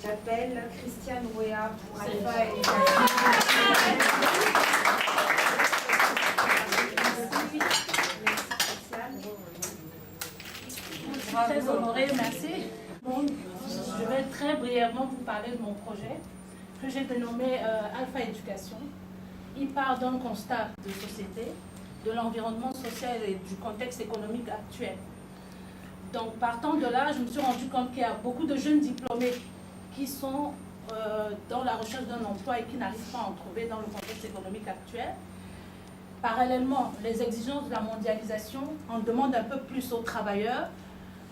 J'appelle Christiane Ouéa pour Alpha Je suis très honorée, merci. Bon, je vais très brièvement vous parler de mon projet que j'ai dénommé Alpha Éducation. Il part d'un constat de société, de l'environnement social et du contexte économique actuel. Donc, partant de là, je me suis rendu compte qu'il y a beaucoup de jeunes diplômés qui sont dans la recherche d'un emploi et qui n'arrivent pas à en trouver dans le contexte économique actuel. Parallèlement, les exigences de la mondialisation en demandent un peu plus aux travailleurs.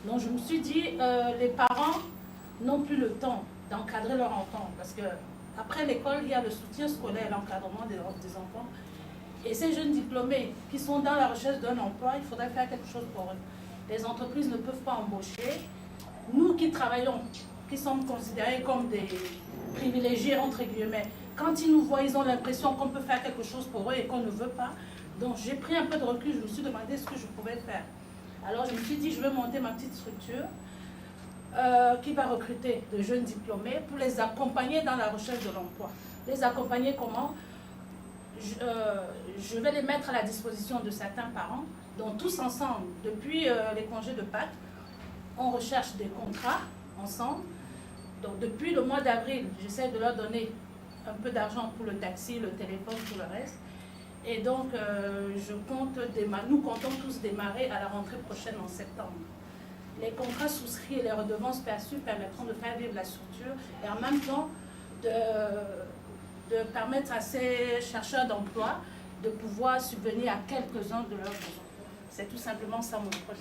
Donc, je me suis dit, les parents n'ont plus le temps d'encadrer leur enfant parce que après l'école, il y a le soutien scolaire, l'encadrement des enfants. Et ces jeunes diplômés qui sont dans la recherche d'un emploi, il faudrait faire quelque chose pour eux. Les entreprises ne peuvent pas embaucher. Nous qui travaillons, qui sommes considérés comme des privilégiés, entre guillemets, quand ils nous voient, ils ont l'impression qu'on peut faire quelque chose pour eux et qu'on ne veut pas. Donc j'ai pris un peu de recul, je me suis demandé ce que je pouvais faire. Alors je me suis dit, je vais monter ma petite structure qui va recruter de jeunes diplômés pour les accompagner dans la recherche de l'emploi. Les accompagner comment? Je vais les mettre à la disposition de certains parents, donc tous ensemble, depuis les congés de Pâques, on recherche des contrats ensemble. Donc depuis le mois d'avril, j'essaie de leur donner un peu d'argent pour le taxi, le téléphone, tout le reste. Et donc nous comptons tous démarrer à la rentrée prochaine en septembre. Les contrats souscrits et les redevances perçues permettront de faire vivre la structure et en même temps de permettre à ces chercheurs d'emploi de pouvoir subvenir à quelques-uns de leurs besoins. C'est tout simplement ça mon projet.